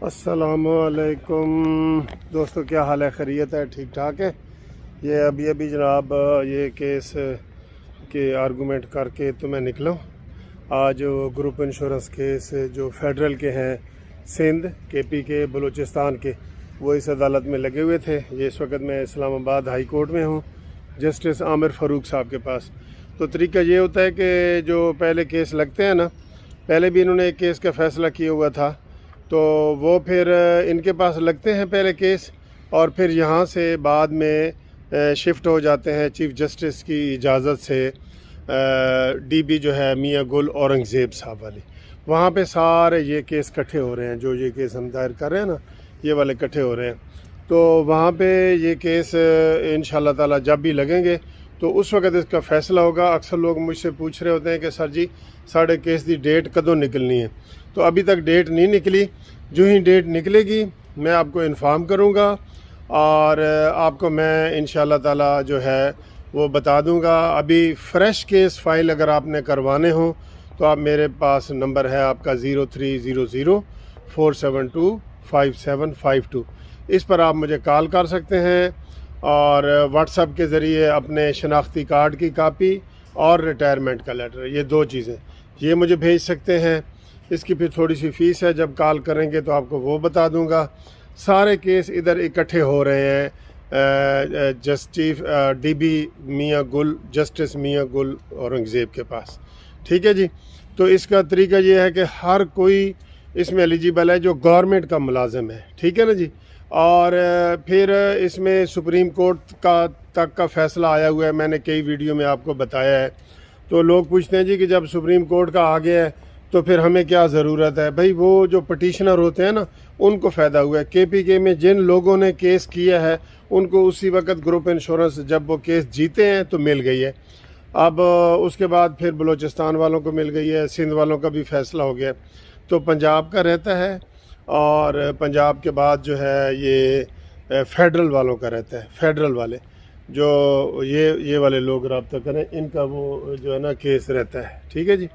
अस्सलामुअलैकुम दोस्तों, क्या हाल है? खैरियत है? ठीक ठाक है। ये अभी जनाब ये केस के आर्गूमेंट करके तो मैं निकला हूँ। आज ग्रुप इंश्योरेंस केस जो फेडरल के हैं, सिंध केपी के बलूचिस्तान के, वो इस अदालत में लगे हुए थे। ये इस वक्त मैं इस्लामाबाद हाई कोर्ट में हूँ, जस्टिस आमिर फ़ारूक साहब के पास। तो तरीका ये होता है कि जो पहले केस लगते हैं ना, पहले भी इन्होंने एक केस का फ़ैसला किया हुआ था, तो वो फिर इनके पास लगते हैं पहले केस, और फिर यहाँ से बाद में शिफ्ट हो जाते हैं चीफ़ जस्टिस की इजाज़त से डीबी जो है मियाँ गुल औरंगज़ेब साहब वाली, वहाँ पे सारे ये केस इकट्ठे हो रहे हैं। जो ये केस हम दायर कर रहे हैं ना, ये वाले इकट्ठे हो रहे हैं। तो वहाँ पे ये केस इंशाअल्लाह ताला जब भी लगेंगे तो उस वक्त इसका फ़ैसला होगा। अक्सर लोग मुझसे पूछ रहे होते हैं कि सर जी साढ़े केस की डेट कदों निकलनी है, तो अभी तक डेट नहीं निकली। जो ही डेट निकलेगी मैं आपको इन्फॉर्म करूँगा और आपको मैं इंशाअल्लाह ताला जो है वो बता दूँगा। अभी फ़्रेश केस फ़ाइल अगर आपने करवाने हो तो आप मेरे पास नंबर है आपका 0300472572, इस पर आप मुझे कॉल कर सकते हैं, और व्हाट्सएप के ज़रिए अपने शनाख्ती कार्ड की कापी और रिटायरमेंट का लेटर, ये दो चीज़ें ये मुझे भेज सकते हैं। इसकी फिर थोड़ी सी फ़ीस है, जब कॉल करेंगे तो आपको वो बता दूंगा। सारे केस इधर इकट्ठे हो रहे हैं चीफ डीबी मियाँ गुल, जस्टिस मियाँ गुल औरंगज़ेब के पास। ठीक है जी। तो इसका तरीका ये है कि हर कोई इसमें एलिजिबल है जो गवर्नमेंट का मुलाजिम है। ठीक है ना जी। और फिर इसमें सुप्रीम कोर्ट तक का फ़ैसला आया हुआ है, मैंने कई वीडियो में आपको बताया है। तो लोग पूछते हैं जी कि जब सुप्रीम कोर्ट का आ गया है तो फिर हमें क्या ज़रूरत है? भाई वो जो पटिशनर होते हैं ना, उनको फ़ायदा हुआ है। केपीके में जिन लोगों ने केस किया है उनको उसी वक्त ग्रुप इंश्योरेंस जब वो केस जीते हैं तो मिल गई है। अब उसके बाद फिर बलूचिस्तान वालों को मिल गई है, सिंध वालों का भी फ़ैसला हो गया। तो पंजाब का रहता है, और पंजाब के बाद जो है ये फेडरल वालों का रहता है। फेडरल वाले जो ये वाले लोग रब्ता करें, इनका वो जो है ना केस रहता है। ठीक है जी।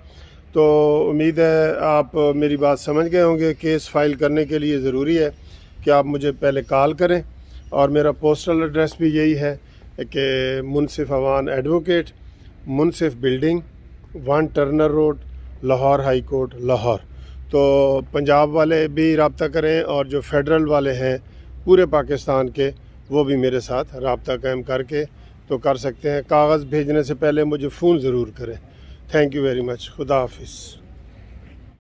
तो उम्मीद है आप मेरी बात समझ गए होंगे। केस फाइल करने के लिए ज़रूरी है कि आप मुझे पहले कॉल करें, और मेरा पोस्टल एड्रेस भी यही है कि Munsif Awan advocate, Munsif building, 1 Turner road, Lahore high court, Lahore. तो पंजाब वाले भी रब्ता करें, और जो फेडरल वाले हैं पूरे पाकिस्तान के, वो भी मेरे साथ रब्ता कायम करके तो कर सकते हैं। कागज़ भेजने से पहले मुझे फ़ोन ज़रूर करें। Thank you very much. खुदा हाफिज़।